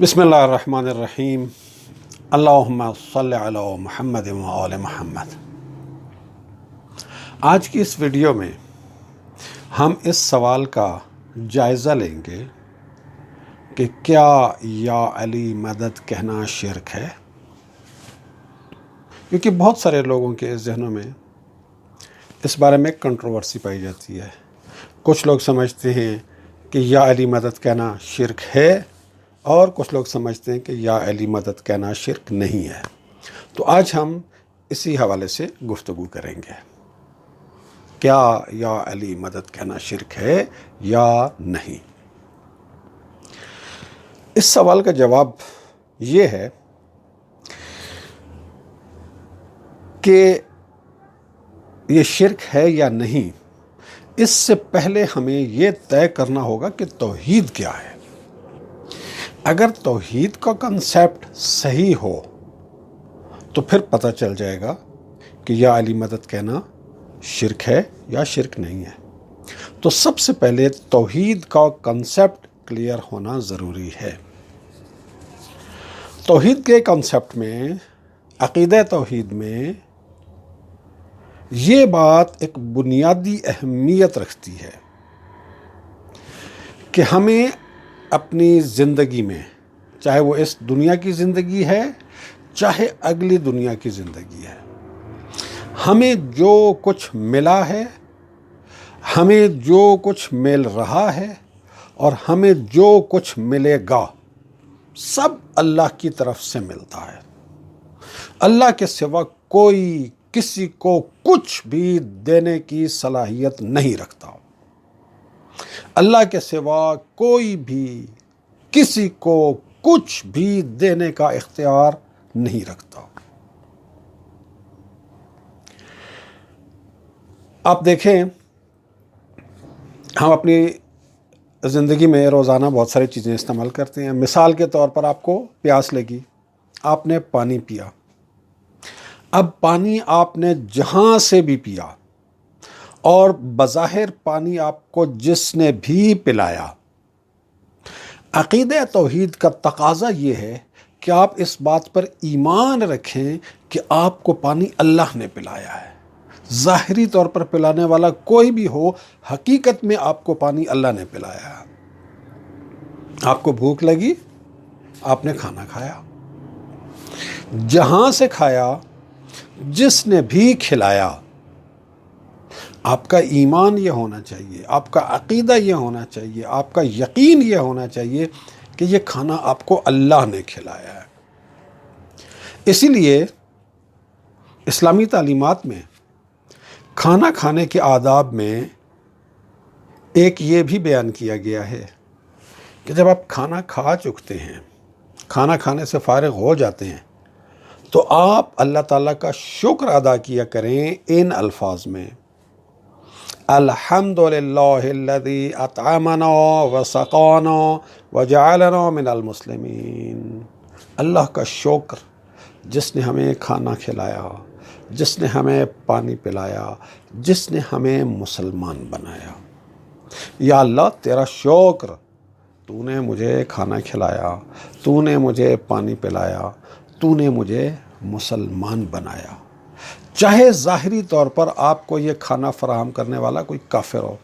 بسم اللہ الرحمن الرحیم اللہم صلی علی محمد و آل محمد۔ آج کی اس ویڈیو میں ہم اس سوال کا جائزہ لیں گے کہ کیا یا علی مدد کہنا شرک ہے، کیونکہ بہت سارے لوگوں کے ذہنوں میں اس بارے میں کنٹروورسی پائی جاتی ہے۔ کچھ لوگ سمجھتے ہیں کہ یا علی مدد کہنا شرک ہے، اور کچھ لوگ سمجھتے ہیں کہ یا علی مدد کہنا شرک نہیں ہے۔ تو آج ہم اسی حوالے سے گفتگو کریں گے، کیا یا علی مدد کہنا شرک ہے یا نہیں۔ اس سوال کا جواب یہ ہے کہ یہ شرک ہے یا نہیں، اس سے پہلے ہمیں یہ طے کرنا ہوگا کہ توحید کیا ہے۔ اگر توحید کا کنسیپٹ صحیح ہو تو پھر پتہ چل جائے گا کہ یا علی مدد کہنا شرک ہے یا شرک نہیں ہے۔ تو سب سے پہلے توحید کا کنسیپٹ کلیئر ہونا ضروری ہے۔ توحید کے کنسیپٹ میں، عقیدہ توحید میں، یہ بات ایک بنیادی اہمیت رکھتی ہے کہ ہمیں اپنی زندگی میں، چاہے وہ اس دنیا کی زندگی ہے چاہے اگلی دنیا کی زندگی ہے، ہمیں جو کچھ ملا ہے، ہمیں جو کچھ مل رہا ہے، اور ہمیں جو کچھ ملے گا، سب اللہ کی طرف سے ملتا ہے۔ اللہ کے سوا کوئی کسی کو کچھ بھی دینے کی صلاحیت نہیں رکھتا۔ اللہ کے سوا کوئی بھی کسی کو کچھ بھی دینے کا اختیار نہیں رکھتا۔ آپ دیکھیں، ہم اپنی زندگی میں روزانہ بہت ساری چیزیں استعمال کرتے ہیں۔ مثال کے طور پر آپ کو پیاس لگی، آپ نے پانی پیا۔ اب پانی آپ نے جہاں سے بھی پیا، اور بظاہر پانی آپ کو جس نے بھی پلایا، عقیدہ توحید کا تقاضا یہ ہے کہ آپ اس بات پر ایمان رکھیں کہ آپ کو پانی اللہ نے پلایا ہے۔ ظاہری طور پر پلانے والا کوئی بھی ہو، حقیقت میں آپ کو پانی اللہ نے پلایا ہے۔ آپ کو بھوک لگی، آپ نے کھانا کھایا، جہاں سے کھایا، جس نے بھی کھلایا۔ آپ کا ایمان یہ ہونا چاہیے، آپ کا عقیدہ یہ ہونا چاہیے، آپ کا یقین یہ ہونا چاہیے کہ یہ کھانا آپ کو اللہ نے کھلایا ہے۔ اسی لیے اسلامی تعلیمات میں کھانا کھانے کے آداب میں ایک یہ بھی بیان کیا گیا ہے کہ جب آپ کھانا کھا چکتے ہیں، کھانا کھانے سے فارغ ہو جاتے ہیں، تو آپ اللہ تعالیٰ کا شکر ادا کیا کریں ان الفاظ میں: الحمدللہ الذی اطعمنا وسقانا وجعلنا من المسلمین۔ اللہ کا شکر جس نے ہمیں کھانا کھلایا، جس نے ہمیں پانی پلایا، جس نے ہمیں مسلمان بنایا۔ یا اللہ تیرا شکر، تو نے مجھے کھانا کھلایا، تو نے مجھے پانی پلایا، تو نے مجھے مسلمان بنایا۔ چاہے ظاہری طور پر آپ کو یہ کھانا فراہم کرنے والا کوئی کافر ہو،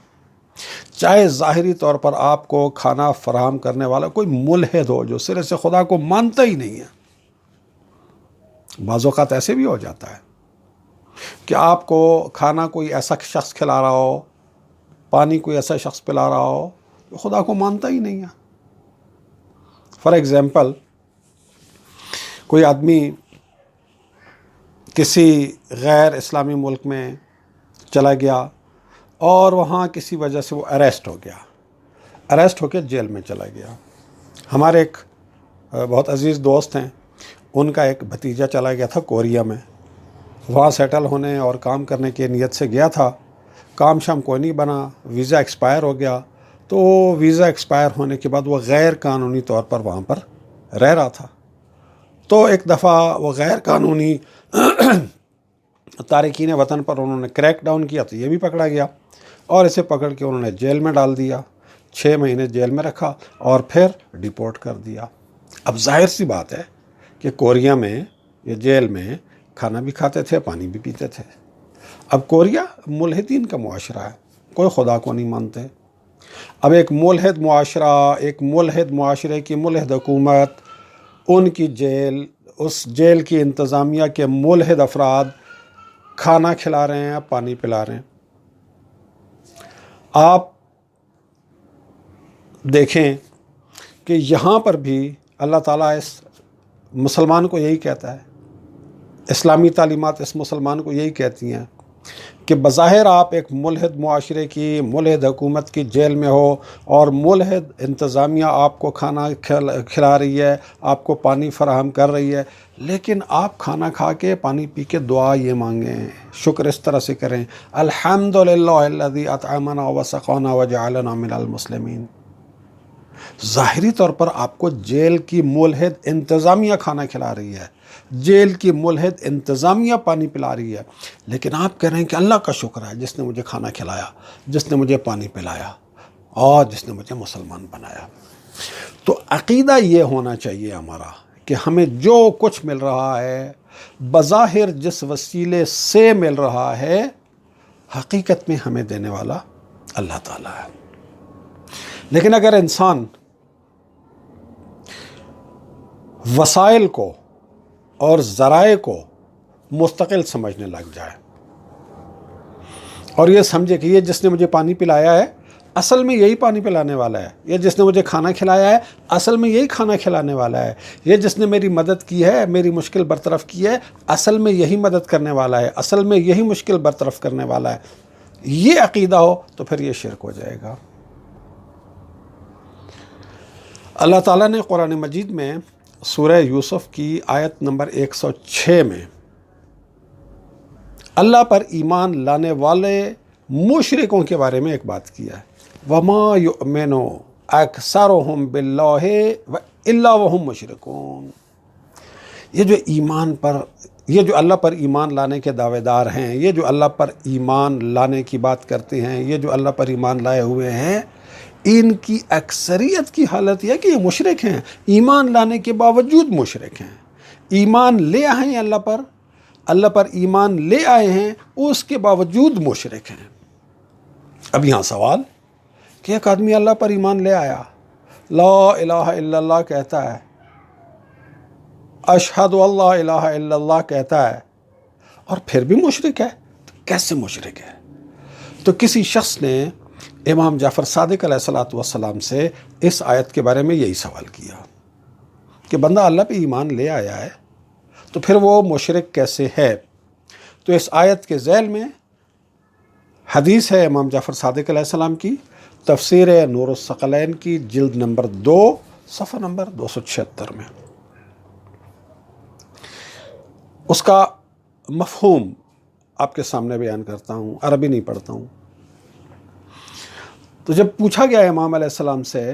چاہے ظاہری طور پر آپ کو کھانا فراہم کرنے والا کوئی ملحد ہو جو سرے سے خدا کو مانتا ہی نہیں ہے۔ بعض اوقات ایسے بھی ہو جاتا ہے کہ آپ کو کھانا کوئی ایسا شخص کھلا رہا ہو، پانی کوئی ایسا شخص پلا رہا ہو جو خدا کو مانتا ہی نہیں ہے۔ فار ایگزامپل، کوئی آدمی کسی غیر اسلامی ملک میں چلا گیا اور وہاں کسی وجہ سے وہ اریسٹ ہو کے جیل میں چلا گیا۔ ہمارے ایک بہت عزیز دوست ہیں، ان کا ایک بھتیجا چلا گیا تھا کوریا میں، وہاں سیٹل ہونے اور کام کرنے کی نیت سے گیا تھا۔ کام شام کوئی نہیں بنا، ویزا ایکسپائر ہو گیا۔ تو ویزا ایکسپائر ہونے کے بعد وہ غیر قانونی طور پر وہاں پر رہ رہا تھا۔ تو ایک دفعہ وہ غیر قانونی تارکین وطن پر انہوں نے کریک ڈاؤن کیا، تو یہ بھی پکڑا گیا، اور اسے پکڑ کے انہوں نے جیل میں ڈال دیا۔ 6 مہینے جیل میں رکھا اور پھر ڈیپورٹ کر دیا۔ اب ظاہر سی بات ہے کہ کوریا میں یا جیل میں کھانا بھی کھاتے تھے، پانی بھی پیتے تھے۔ اب کوریا ملحدین کا معاشرہ ہے، کوئی خدا کو نہیں مانتے۔ اب ایک ملحد معاشرہ، ایک ملحد معاشرے کی ملحد حکومت، ان کی جیل، اس جیل کی انتظامیہ کے ملحد افراد کھانا کھلا رہے ہیں، پانی پلا رہے ہیں۔ آپ دیکھیں کہ یہاں پر بھی اللہ تعالیٰ اس مسلمان کو یہی کہتا ہے، اسلامی تعلیمات اس مسلمان کو یہی کہتی ہیں کہ بظاہر آپ ایک ملحد معاشرے کی، ملحد حکومت کی جیل میں ہو اور ملحد انتظامیہ آپ کو کھانا کھلا رہی ہے، آپ کو پانی فراہم کر رہی ہے، لیکن آپ کھانا کھا کے پانی پی کے دعا یہ مانگیں، شکر اس طرح سے کریں، الحمدللہ الذی اطعمنا وسقانا وجعلنا من المسلمین۔ ظاہری طور پر آپ کو جیل کی ملحد انتظامیہ کھانا کھلا رہی ہے، جیل کی ملحد انتظامیہ پانی پلا رہی ہے، لیکن آپ کہہ رہے ہیں کہ اللہ کا شکر ہے جس نے مجھے کھانا کھلایا، جس نے مجھے پانی پلایا اور جس نے مجھے مسلمان بنایا۔ تو عقیدہ یہ ہونا چاہیے ہمارا کہ ہمیں جو کچھ مل رہا ہے، بظاہر جس وسیلے سے مل رہا ہے، حقیقت میں ہمیں دینے والا اللہ تعالیٰ ہے۔ لیکن اگر انسان وسائل کو اور ذرائع کو مستقل سمجھنے لگ جائے اور یہ سمجھے کہ یہ جس نے مجھے پانی پلایا ہے اصل میں یہی پانی پلانے والا ہے، یہ جس نے مجھے کھانا کھلایا ہے اصل میں یہی کھانا کھلانے والا ہے، یہ جس نے میری مدد کی ہے، میری مشکل برطرف کی ہے، اصل میں یہی مدد کرنے والا ہے، اصل میں یہی مشکل برطرف کرنے والا ہے، یہ عقیدہ ہو تو پھر یہ شرک ہو جائے گا۔ اللہ تعالیٰ نے قرآن مجید میں سورہ یوسف کی آیت نمبر 106 میں اللہ پر ایمان لانے والے مشرکوں کے بارے میں ایک بات کیا ہے، وَمَا يُؤْمِنُ أَكْثَرُهُمْ بِاللَّهِ إِلَّا وَهُمْ مُشْرِكُونَ۔ یہ جو اللہ پر ایمان لانے کے دعوے دار ہیں، یہ جو اللہ پر ایمان لانے کی بات کرتے ہیں، یہ جو اللہ پر ایمان لائے ہوئے ہیں، ان کی اکثریت کی حالت یہ ہے کہ یہ مشرک ہیں، ایمان لانے کے باوجود مشرک ہیں، ایمان لے آئے ہیں اللہ پر ایمان لے آئے ہیں، اس کے باوجود مشرک ہیں۔ اب یہاں سوال کہ ایک آدمی اللہ پر ایمان لے آیا، لا الہ الا اللہ کہتا ہے، اشہد اللہ الہ الا اللہ کہتا ہے، اور پھر بھی مشرک ہے، تو کیسے مشرک ہے؟ تو کسی شخص نے امام جعفر صادق علیہ السلام سے اس آیت کے بارے میں یہی سوال کیا کہ بندہ اللہ پہ ایمان لے آیا ہے تو پھر وہ مشرک کیسے ہے؟ تو اس آیت کے ذیل میں حدیث ہے امام جعفر صادق علیہ السلام کی، تفسیر نور الثقلین کی جلد نمبر 2 صفحہ نمبر 276 میں۔ اس کا مفہوم آپ کے سامنے بیان کرتا ہوں، عربی نہیں پڑھتا ہوں۔ تو جب پوچھا گیا امام علیہ السلام سے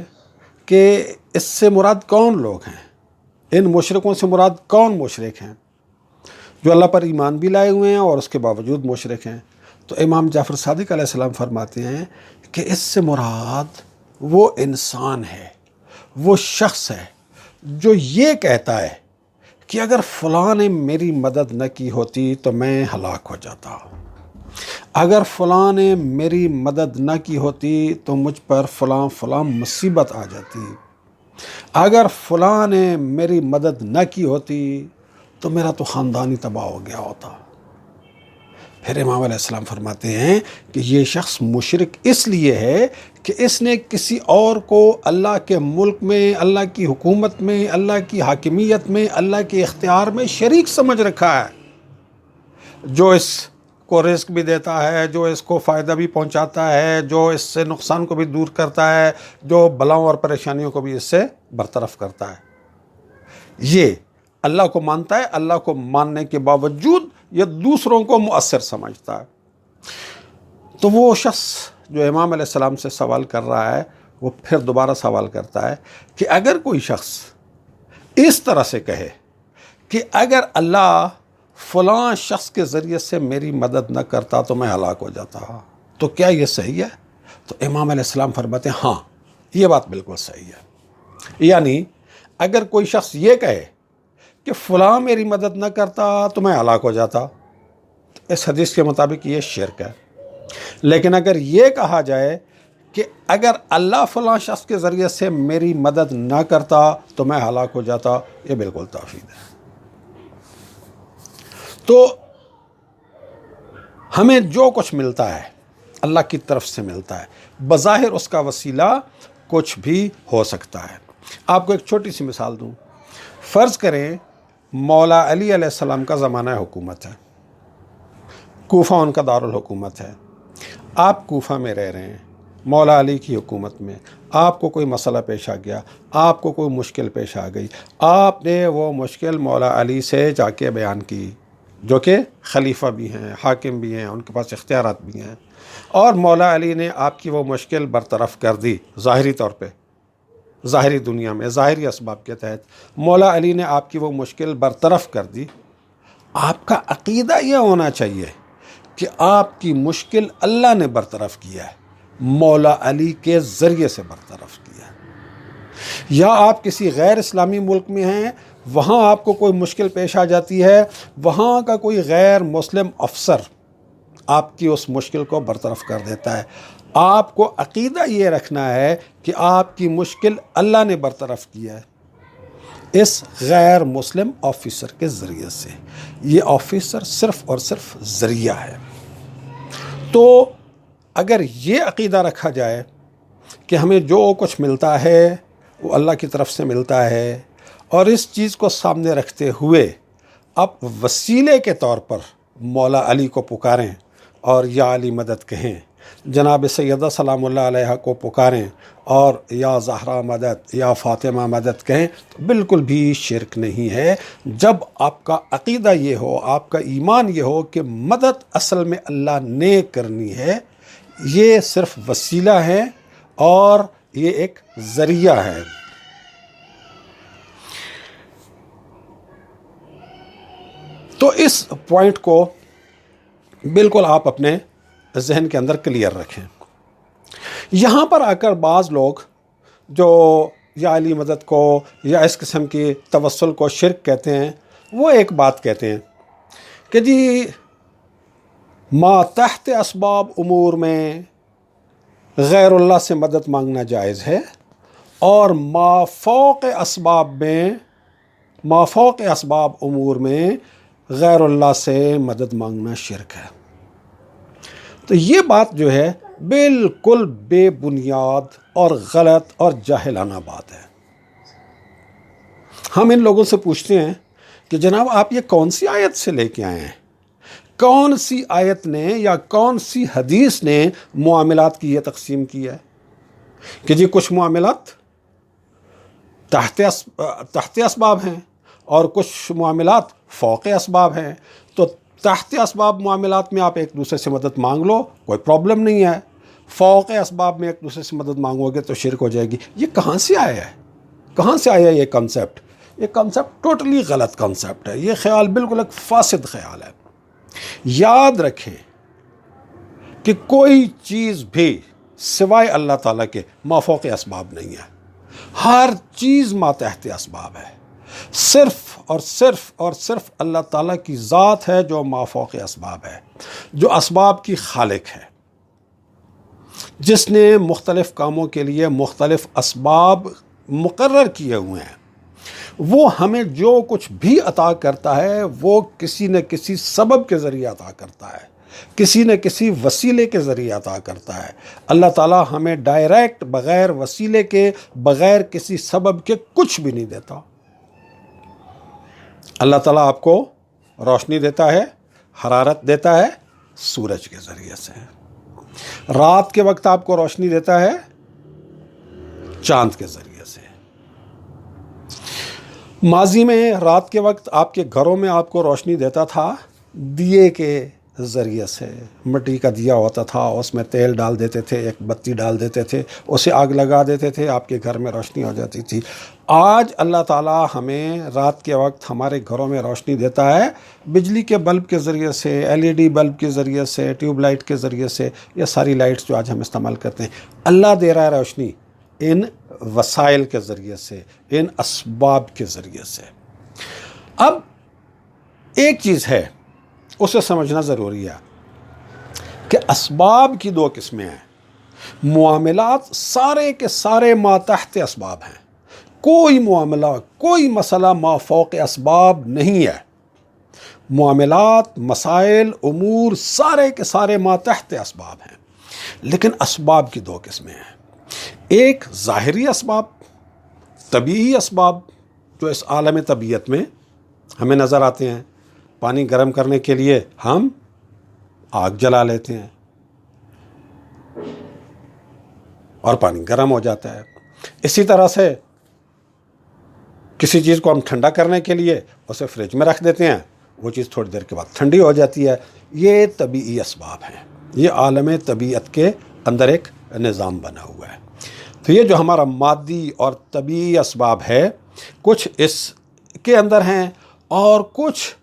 کہ اس سے مراد کون لوگ ہیں، ان مشرکوں سے مراد کون مشرک ہیں جو اللہ پر ایمان بھی لائے ہوئے ہیں اور اس کے باوجود مشرک ہیں، تو امام جعفر صادق علیہ السلام فرماتے ہیں کہ اس سے مراد وہ انسان ہے، وہ شخص ہے جو یہ کہتا ہے کہ اگر فلاں نے میری مدد نہ کی ہوتی تو میں ہلاک ہو جاتا، اگر فلاں نے میری مدد نہ کی ہوتی تو مجھ پر فلاں مصیبت آ جاتی، اگر فلاں نے میری مدد نہ کی ہوتی تو میرا تو خاندان ہی تباہ ہو گیا ہوتا۔ پھر امام علیہ السلام فرماتے ہیں کہ یہ شخص مشرک اس لیے ہے کہ اس نے کسی اور کو اللہ کے ملک میں، اللہ کی حکومت میں، اللہ کی حاکمیت میں، اللہ کے اختیار میں شریک سمجھ رکھا ہے، جو اس کو رزق بھی دیتا ہے، جو اس کو فائدہ بھی پہنچاتا ہے، جو اس سے نقصان کو بھی دور کرتا ہے، جو بلاؤں اور پریشانیوں کو بھی اس سے برطرف کرتا ہے۔ یہ اللہ کو مانتا ہے، اللہ کو ماننے کے باوجود یہ دوسروں کو مؤثر سمجھتا ہے۔ تو وہ شخص جو امام علیہ السلام سے سوال کر رہا ہے وہ پھر دوبارہ سوال کرتا ہے کہ اگر کوئی شخص اس طرح سے کہے کہ اگر اللہ فلاں شخص کے ذریعے سے میری مدد نہ کرتا تو میں ہلاک ہو جاتا، تو کیا یہ صحیح ہے؟ تو امام علیہ السلام فرماتے ہیں ہاں، یہ بات بالکل صحیح ہے۔ یعنی اگر کوئی شخص یہ کہے کہ فلاں میری مدد نہ کرتا تو میں ہلاک ہو جاتا، اس حدیث کے مطابق یہ شرک ہے۔ لیکن اگر یہ کہا جائے کہ اگر اللہ فلاں شخص کے ذریعے سے میری مدد نہ کرتا تو میں ہلاک ہو جاتا، یہ بالکل توحید ہے۔ تو ہمیں جو کچھ ملتا ہے اللہ کی طرف سے ملتا ہے، بظاہر اس کا وسیلہ کچھ بھی ہو سکتا ہے۔ آپ کو ایک چھوٹی سی مثال دوں، فرض کریں مولا علی علیہ السلام کا زمانہ حکومت ہے، کوفہ ان کا دارالحکومت ہے، آپ کوفہ میں رہ رہے ہیں، مولا علی کی حکومت میں آپ کو کوئی مسئلہ پیش آ گیا، آپ کو کوئی مشکل پیش آ گئی، آپ نے وہ مشکل مولا علی سے جا کے بیان کی، جو کہ خلیفہ بھی ہیں، حاکم بھی ہیں، ان کے پاس اختیارات بھی ہیں، اور مولا علی نے آپ کی وہ مشکل برطرف کر دی ظاہری طور پہ، ظاہری دنیا میں ظاہری اسباب کے تحت مولا علی نے آپ کی وہ مشکل برطرف کر دی۔ آپ کا عقیدہ یہ ہونا چاہیے کہ آپ کی مشکل اللہ نے برطرف کیا ہے، مولا علی کے ذریعے سے برطرف کیا ہے۔ یا آپ کسی غیر اسلامی ملک میں ہیں، وہاں آپ کو کوئی مشکل پیش آ جاتی ہے، وہاں کا کوئی غیر مسلم افسر آپ کی اس مشکل کو برطرف کر دیتا ہے۔ آپ کو عقیدہ یہ رکھنا ہے کہ آپ کی مشکل اللہ نے برطرف کیا ہے اس غیر مسلم آفیسر کے ذریعے سے۔ یہ آفیسر صرف اور صرف ذریعہ ہے۔ تو اگر یہ عقیدہ رکھا جائے کہ ہمیں جو کچھ ملتا ہے وہ اللہ کی طرف سے ملتا ہے، اور اس چیز کو سامنے رکھتے ہوئے اب وسیلے کے طور پر مولا علی کو پکاریں اور یا علی مدد کہیں، جناب سیدہ سلام اللہ علیہ کو پکاریں اور یا زہرا مدد یا فاطمہ مدد کہیں، تو بالکل بھی شرک نہیں ہے۔ جب آپ کا عقیدہ یہ ہو، آپ کا ایمان یہ ہو کہ مدد اصل میں اللہ نے کرنی ہے، یہ صرف وسیلہ ہے اور یہ ایک ذریعہ ہے۔ تو اس پوائنٹ کو بالکل آپ اپنے ذہن کے اندر کلیئر رکھیں۔ یہاں پر آ کر بعض لوگ جو یا علی مدد کو یا اس قسم کی توسل کو شرک کہتے ہیں، وہ ایک بات کہتے ہیں کہ جی ما تحت اسباب امور میں غیر اللہ سے مدد مانگنا جائز ہے، اور ما فوق اسباب امور میں غیر اللہ سے مدد مانگنا شرک ہے۔ تو یہ بات جو ہے بالکل بے بنیاد اور غلط اور جاہلانہ بات ہے۔ ہم ان لوگوں سے پوچھتے ہیں کہ جناب آپ یہ کون سی آیت سے لے کے آئے ہیں؟ کون سی آیت نے یا کون سی حدیث نے معاملات کی یہ تقسیم کی ہے کہ جی کچھ معاملات تحت اسباب ہیں اور کچھ معاملات فوق اسباب ہیں؟ تو تحت اسباب معاملات میں آپ ایک دوسرے سے مدد مانگ لو، کوئی پرابلم نہیں ہے۔ فوق اسباب میں ایک دوسرے سے مدد مانگو گے تو شرک ہو جائے گی۔ یہ کہاں سے آیا ہے؟ کہاں سے آیا یہ کنسیپٹ؟ یہ کنسیپٹ ٹوٹلی غلط کنسیپٹ ہے۔ یہ خیال بالکل ایک فاسد خیال ہے۔ یاد رکھیں کہ کوئی چیز بھی سوائے اللہ تعالیٰ کے ما فوق اسباب نہیں ہے، ہر چیز ما تحت اسباب ہے۔ صرف اور صرف اللہ تعالیٰ کی ذات ہے جو ما فوق اسباب ہے، جو اسباب کی خالق ہے، جس نے مختلف کاموں کے لیے مختلف اسباب مقرر کیے ہوئے ہیں۔ وہ ہمیں جو کچھ بھی عطا کرتا ہے وہ کسی نہ کسی سبب کے ذریعے عطا کرتا ہے، کسی نہ کسی وسیلے کے ذریعے عطا کرتا ہے۔ اللہ تعالیٰ ہمیں ڈائریکٹ بغیر وسیلے کے، بغیر کسی سبب کے کچھ بھی نہیں دیتا۔ اللہ تعالیٰ آپ کو روشنی دیتا ہے، حرارت دیتا ہے سورج کے ذریعے سے، رات کے وقت آپ کو روشنی دیتا ہے چاند کے ذریعے سے۔ ماضی میں رات کے وقت آپ کے گھروں میں آپ کو روشنی دیتا تھا دیے کے ذریعے سے، مٹی کا دیا ہوتا تھا، اس میں تیل ڈال دیتے تھے، ایک بتی ڈال دیتے تھے، اسے آگ لگا دیتے تھے، آپ کے گھر میں روشنی ہو جاتی تھی۔ آج اللہ تعالیٰ ہمیں رات کے وقت ہمارے گھروں میں روشنی دیتا ہے بجلی کے بلب کے ذریعے سے، LED بلب کے ذریعے سے، ٹیوب لائٹ کے ذریعے سے۔ یہ ساری لائٹس جو آج ہم استعمال کرتے ہیں، اللہ دے رہا ہے روشنی ان وسائل کے ذریعے سے، ان اسباب کے ذریعے سے۔ اب ایک چیز ہے اسے سمجھنا ضروری ہے کہ اسباب کی دو قسمیں ہیں۔ معاملات سارے کے سارے ماتحت اسباب ہیں، کوئی معاملہ، کوئی مسئلہ ما فوق اسباب نہیں ہے۔ معاملات، مسائل، امور سارے کے سارے ماتحت اسباب ہیں، لیکن اسباب کی دو قسمیں ہیں۔ ایک ظاہری اسباب، طبیعی اسباب جو اس عالم طبیعت میں ہمیں نظر آتے ہیں۔ پانی گرم کرنے کے لیے ہم آگ جلا لیتے ہیں اور پانی گرم ہو جاتا ہے۔ اسی طرح سے کسی چیز کو ہم ٹھنڈا کرنے کے لیے اسے فریج میں رکھ دیتے ہیں، وہ چیز تھوڑی دیر کے بعد ٹھنڈی ہو جاتی ہے۔ یہ طبیعی اسباب ہیں، یہ عالم طبیعت کے اندر ایک نظام بنا ہوا ہے۔ تو یہ جو ہمارا مادی اور طبیعی اسباب ہے، کچھ اس کے اندر ہیں اور کچھ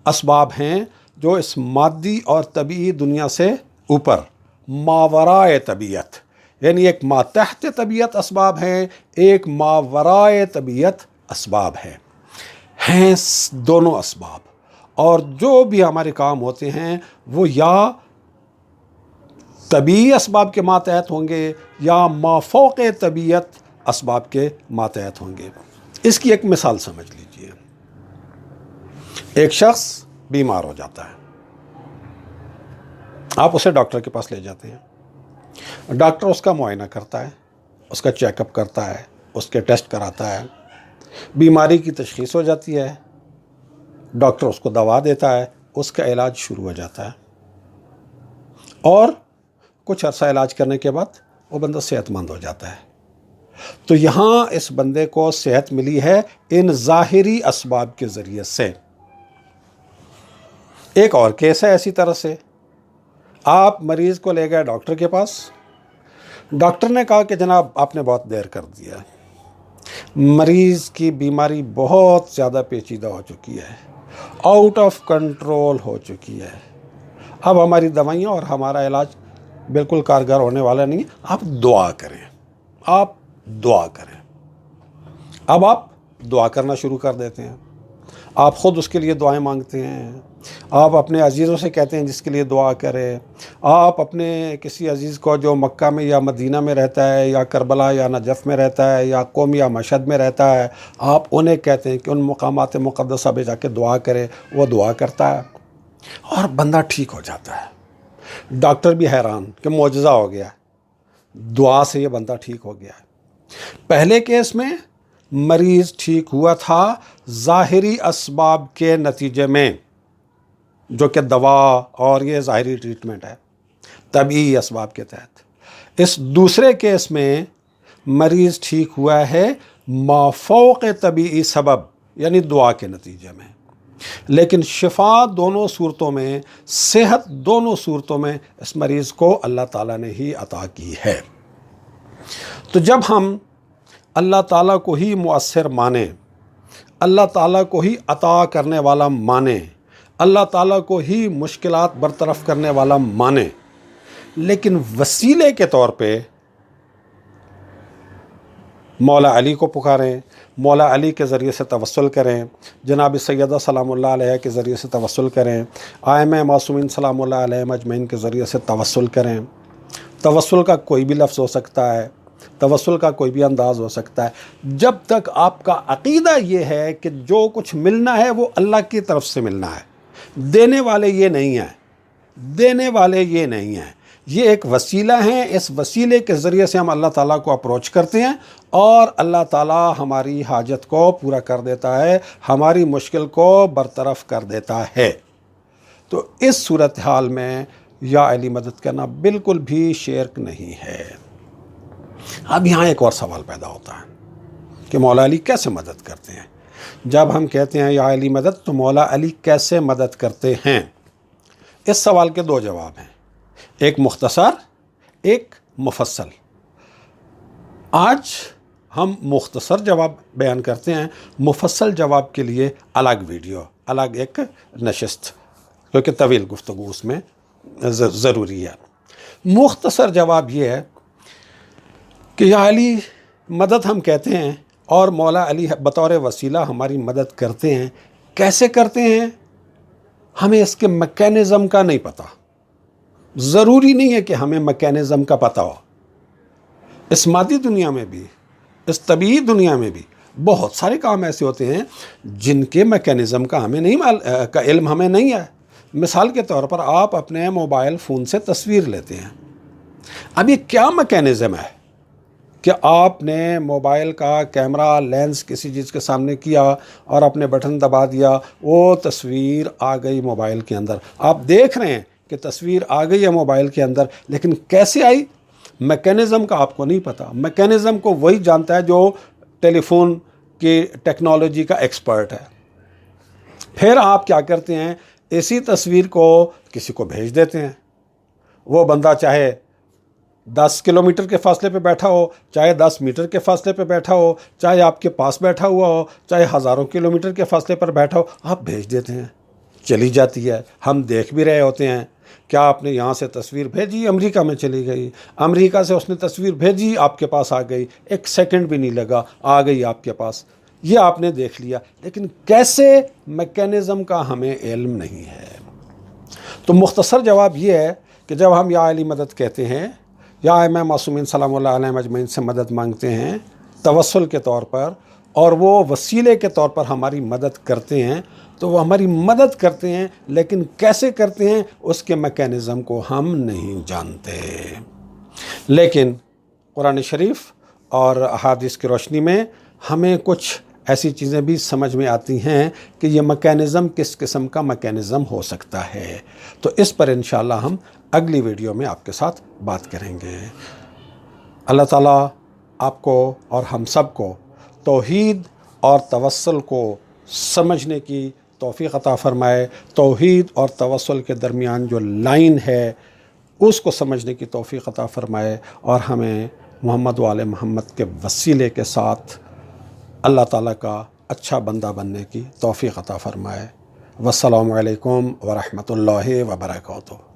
اسباب ہیں جو اس مادی اور طبیعی دنیا سے اوپر، ماورائے طبیعت، یعنی ایک ماتحت طبیعت اسباب ہیں، ایک ماورائے طبیعت اسباب ہیں دونوں اسباب۔ اور جو بھی ہمارے کام ہوتے ہیں وہ یا طبیعی اسباب کے ماتحت ہوں گے یا مافوق طبیعت اسباب کے ماتحت ہوں گے۔ اس کی ایک مثال سمجھ لیجئے۔ ایک شخص بیمار ہو جاتا ہے، آپ اسے ڈاکٹر کے پاس لے جاتے ہیں، ڈاکٹر اس کا معائنہ کرتا ہے، اس کا چیک اپ کرتا ہے، اس کے ٹیسٹ کراتا ہے، بیماری کی تشخیص ہو جاتی ہے، ڈاکٹر اس کو دوا دیتا ہے، اس کا علاج شروع ہو جاتا ہے، اور کچھ عرصہ علاج کرنے کے بعد وہ بندہ صحت مند ہو جاتا ہے۔ تو یہاں اس بندے کو صحت ملی ہے ان ظاہری اسباب کے ذریعے سے۔ ایک اور کیس ہے ایسی طرح سے، آپ مریض کو لے گئے ڈاکٹر کے پاس، ڈاکٹر نے کہا کہ جناب آپ نے بہت دیر کر دیا، مریض کی بیماری بہت زیادہ پیچیدہ ہو چکی ہے، آؤٹ آف کنٹرول ہو چکی ہے، اب ہماری دوائیاں اور ہمارا علاج بالکل کارگر ہونے والا نہیں، آپ دعا کریں، آپ دعا کریں۔ اب آپ دعا کرنا شروع کر دیتے ہیں، آپ خود اس کے لیے دعائیں مانگتے ہیں، آپ اپنے عزیزوں سے کہتے ہیں جس کے لیے دعا کرے، آپ اپنے کسی عزیز کو جو مکہ میں یا مدینہ میں رہتا ہے یا کربلا یا نجف میں رہتا ہے یا قم یا مشہد میں رہتا ہے، آپ انہیں کہتے ہیں کہ ان مقامات مقدسہ پہ جا کے دعا کرے، وہ دعا کرتا ہے اور بندہ ٹھیک ہو جاتا ہے۔ ڈاکٹر بھی حیران کہ معجزہ ہو گیا، دعا سے یہ بندہ ٹھیک ہو گیا۔ پہلے کیس میں مریض ٹھیک ہوا تھا ظاہری اسباب کے نتیجے میں، جو کہ دوا اور یہ ظاہری ٹریٹمنٹ ہے طبعی اسباب کے تحت۔ اس دوسرے کیس میں مریض ٹھیک ہوا ہے مافوق طبعی سبب، یعنی دعا کے نتیجے میں، لیکن شفا دونوں صورتوں میں، صحت دونوں صورتوں میں اس مریض کو اللہ تعالیٰ نے ہی عطا کی ہے۔ تو جب ہم اللہ تعالیٰ کو ہی مؤثر مانیں، اللہ تعالیٰ کو ہی عطا کرنے والا مانیں، اللہ تعالیٰ کو ہی مشکلات برطرف کرنے والا مانیں، لیکن وسیلے کے طور پہ مولا علی کو پکاریں، مولا علی کے ذریعے سے توسل کریں، جناب سیدہ سلام اللہ علیہ کے ذریعے سے توسل کریں، ائمہ معصومین سلام اللہ علیہ اجمعین کے ذریعے سے توسل کریں۔ توسل کا کوئی بھی لفظ ہو سکتا ہے، توسل کا کوئی بھی انداز ہو سکتا ہے، جب تک آپ کا عقیدہ یہ ہے کہ جو کچھ ملنا ہے وہ اللہ کی طرف سے ملنا ہے، دینے والے یہ نہیں ہیں، دینے والے یہ نہیں ہیں، یہ ایک وسیلہ ہیں، اس وسیلے کے ذریعے سے ہم اللہ تعالیٰ کو اپروچ کرتے ہیں اور اللہ تعالیٰ ہماری حاجت کو پورا کر دیتا ہے، ہماری مشکل کو برطرف کر دیتا ہے۔ تو اس صورتحال میں یا علی مدد کرنا بالکل بھی شرک نہیں ہے۔ اب یہاں ایک اور سوال پیدا ہوتا ہے کہ مولا علی کیسے مدد کرتے ہیں؟ جب ہم کہتے ہیں یا علی مدد، تو مولا علی کیسے مدد کرتے ہیں؟ اس سوال کے دو جواب ہیں، ایک مختصر، ایک مفصل۔ آج ہم مختصر جواب بیان کرتے ہیں، مفصل جواب کے لیے الگ ویڈیو، الگ ایک نشست، کیونکہ طویل گفتگو اس میں ضروری ہے۔ مختصر جواب یہ ہے کہ یا علی مدد ہم کہتے ہیں اور مولا علی بطور وسیلہ ہماری مدد کرتے ہیں. کیسے کرتے ہیں ہمیں اس کے میکینزم کا نہیں پتہ. ضروری نہیں ہے کہ ہمیں میکینزم کا پتہ ہو. اس مادی دنیا میں بھی، اس طبعی دنیا میں بھی بہت سارے کام ایسے ہوتے ہیں جن کے میکینزم کا کا علم ہمیں نہیں ہے. مثال کے طور پر آپ اپنے موبائل فون سے تصویر لیتے ہیں. اب یہ کیا میکینزم ہے کہ آپ نے موبائل کا کیمرہ لینس کسی چیز کے سامنے کیا اور اپنے بٹن دبا دیا، وہ تصویر آ گئی موبائل کے اندر. آپ دیکھ رہے ہیں کہ تصویر آ گئی ہے موبائل کے اندر، لیکن کیسے آئی میکینزم کا آپ کو نہیں پتہ. میکینزم کو وہی جانتا ہے جو ٹیلی فون کی ٹیکنالوجی کا ایکسپرٹ ہے. پھر آپ کیا کرتے ہیں، اسی تصویر کو کسی کو بھیج دیتے ہیں. وہ بندہ چاہے 10 کلومیٹر کے فاصلے پہ بیٹھا ہو، چاہے 10 میٹر کے فاصلے پہ بیٹھا ہو، چاہے آپ کے پاس بیٹھا ہوا ہو، چاہے ہزاروں کلومیٹر کے فاصلے پر بیٹھا ہو، آپ بھیج دیتے ہیں. چلی جاتی ہے. ہم دیکھ بھی رہے ہوتے ہیں. کیا آپ نے یہاں سے تصویر بھیجی، امریکہ میں چلی گئی. امریکہ سے اس نے تصویر بھیجی، آپ کے پاس آ گئی. 1 سیکنڈ بھی نہیں لگا، آ گئی آپ کے پاس. یہ آپ نے دیکھ لیا، لیکن کیسے میکینزم کا ہمیں علم نہیں ہے. تو مختصر جواب یہ ہے کہ جب ہم یا علی مدد کہتے ہیں یا امام معصومین سلام اللہ علیہ اجمعین سے مدد مانگتے ہیں توسل کے طور پر، اور وہ وسیلے کے طور پر ہماری مدد کرتے ہیں، تو وہ ہماری مدد کرتے ہیں، لیکن کیسے کرتے ہیں اس کے میکینزم کو ہم نہیں جانتے. لیکن قرآن شریف اور احادیث کی روشنی میں ہمیں کچھ ایسی چیزیں بھی سمجھ میں آتی ہیں کہ یہ میکینزم کس قسم کا میکینزم ہو سکتا ہے. تو اس پر انشاءاللہ ہم اگلی ویڈیو میں آپ کے ساتھ بات کریں گے. اللہ تعالیٰ آپ کو اور ہم سب کو توحید اور توسل کو سمجھنے کی توفیق عطا فرمائے. توحید اور توسل کے درمیان جو لائن ہے اس کو سمجھنے کی توفیق عطا فرمائے، اور ہمیں محمد و آل محمد کے وسیلے کے ساتھ اللہ تعالیٰ کا اچھا بندہ بننے کی توفیق عطا فرمائے. والسلام علیکم ورحمۃ اللہ وبرکاتہ.